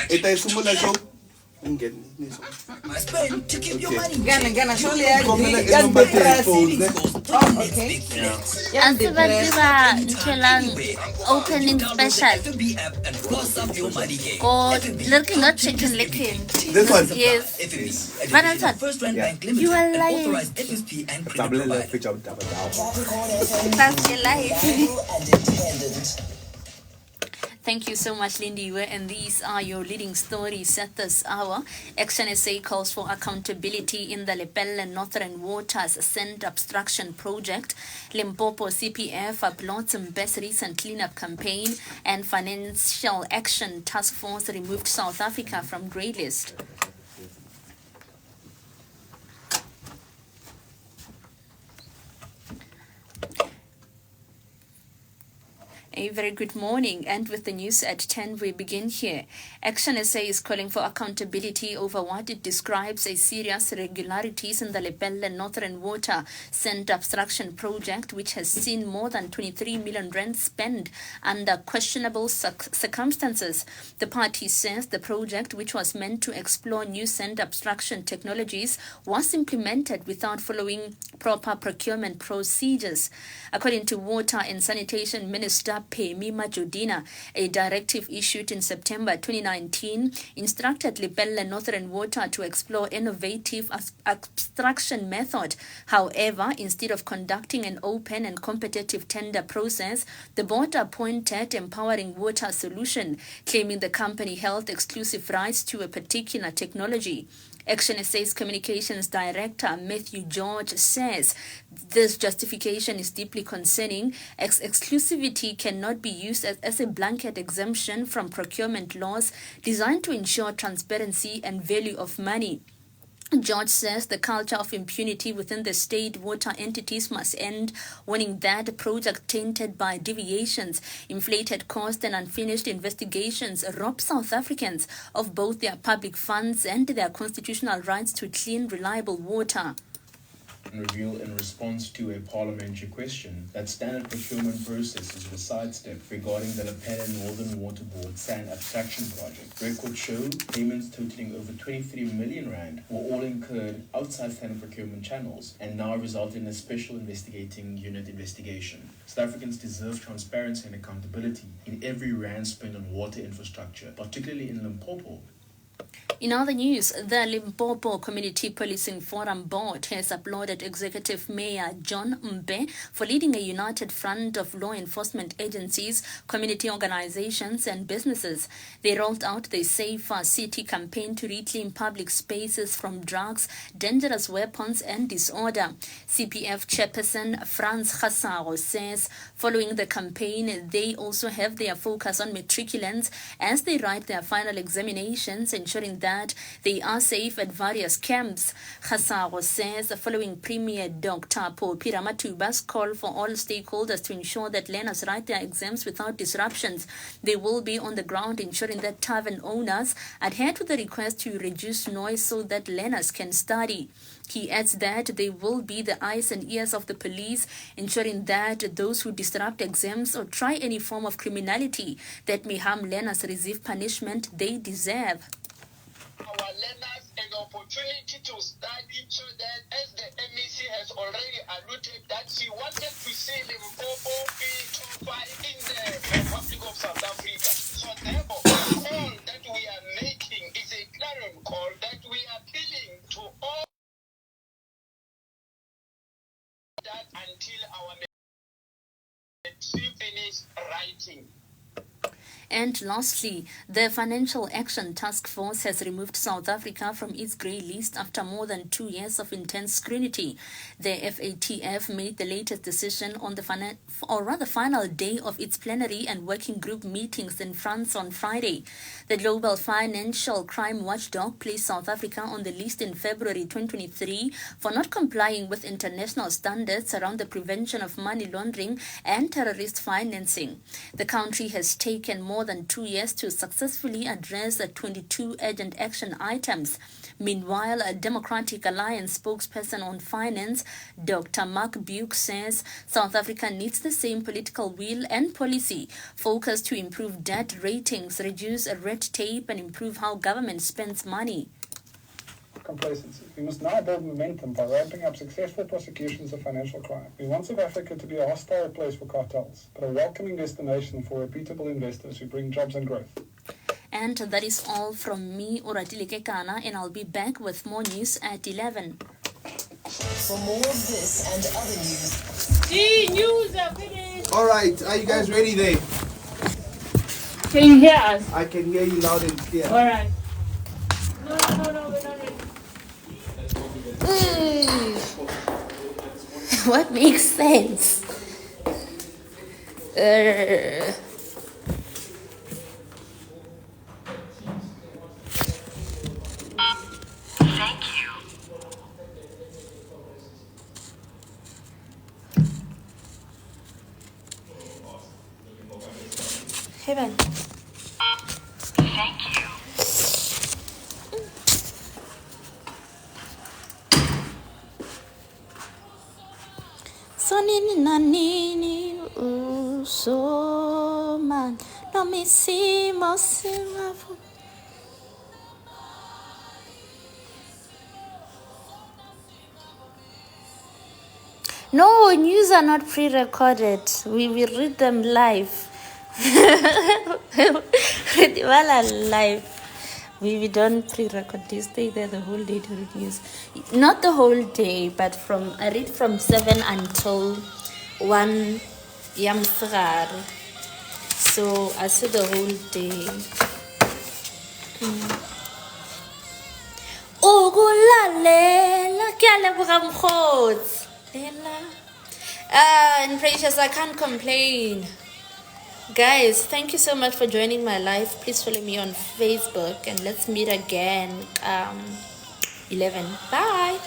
Ito yung sumula show. Spend to keep your money. Gana, surely Yan okay. Asiba Chelang opening special. Or looking at chicken licking. This one? Yes. Vanessa, you are lying. That's your life. Thank you so much, Lindy. And these are your leading stories at this hour. Action SA calls for accountability in the Lepelle Northern Waters Sand Obstruction Project. Limpopo CPF applauds best recent cleanup campaign, and Financial Action Task Force removed South Africa from grey list. A very good morning, and with the news at 10 we begin here. Action SA is calling for accountability over what it describes as serious irregularities in the Lepelle Northern Water Sand Obstruction Project, which has seen more than 23 million rand spent under questionable circumstances. The party says the project, which was meant to explore new sand obstruction technologies, was implemented without following proper procurement procedures. According to Water and Sanitation Minister Phemi Majodina, a directive issued in September 2019 instructed Lepelle Northern Water to explore innovative abstraction method. However, instead of conducting an open and competitive tender process, the board appointed Empowering Water Solution, claiming the company held exclusive rights to a particular technology. Action SA's Communications Director Matthew George says this justification is deeply concerning. Exclusivity cannot be used as a blanket exemption from procurement laws designed to ensure transparency and value of money. George says the culture of impunity within the state water entities must end, warning that the project tainted by deviations, inflated costs and unfinished investigations rob South Africans of both their public funds and their constitutional rights to clean, reliable water. Reveal in response to a parliamentary question that standard procurement processes were sidestepped regarding the Lepelle Northern Water Board Sand Abstraction Project. Records show payments totaling over 23 million rand were all incurred outside standard procurement channels and now result in a special investigating unit investigation. South Africans deserve transparency and accountability in every rand spent on water infrastructure, particularly in Limpopo. In other news, the Limpopo Community Policing Forum Board has applauded Executive Mayor John Mbe for leading a united front of law enforcement agencies, community organizations and businesses. They rolled out the Safer City campaign to reclaim public spaces from drugs, dangerous weapons and disorder. CPF chairperson Franz Khassaro says following the campaign, they also have their focus on matriculants as they write their final examinations, ensuring that they are safe at various camps. Khassaro says following Premier Dr. Paul Piramatuba's call for all stakeholders to ensure that learners write their exams without disruptions, they will be on the ground ensuring that tavern owners adhere to the request to reduce noise so that learners can study. He adds that they will be the eyes and ears of the police, ensuring that those who disrupt exams or try any form of criminality that may harm learners receive punishment they deserve. Our learners an opportunity to study so that, as the MEC has already alluded, that she wanted to see Limpopo be top 5 in the Republic of South Africa. So therefore, the call that we are making is a clarion call that we are appealing to all that until our finish writing. And lastly, the Financial Action Task Force has removed South Africa from its grey list after more than 2 years of intense scrutiny. The FATF made the latest decision on the final day of its plenary and working group meetings in France on Friday. The global financial crime watchdog placed South Africa on the list in February 2023 for not complying with international standards around the prevention of money laundering and terrorist financing. The country has taken more more than 2 years to successfully address the 22 urgent action items. Meanwhile, a Democratic Alliance spokesperson on finance, Dr. Mark Buke, says South Africa needs the same political will and policy focused to improve debt ratings, reduce red tape, and improve how government spends money. Complacency. We must now build momentum by ramping up successful prosecutions of financial crime. We want South Africa to be a hostile place for cartels, but a welcoming destination for reputable investors who bring jobs and growth. And that is all from me, Oratile Kekana, and I'll be back with more news at 11. For more of this and other news. The news are finished. All right, are you guys ready there? Can you hear us? I can hear you loud and clear. All right. No, we're not ready. What makes sense? Thank you. Heaven. Thank you. Sonini nanini usoman no misimo simafu. No, news are not pre-recorded. We will read them live. Read them all live. We don't pre-record this. Stay there the whole day to read news. Not the whole day, but I read from 7 until 1 yamsrar. So I see the whole day. And precious, I can't complain. Guys, thank you so much for joining my live. Please follow me on Facebook and let's meet again 11. Bye.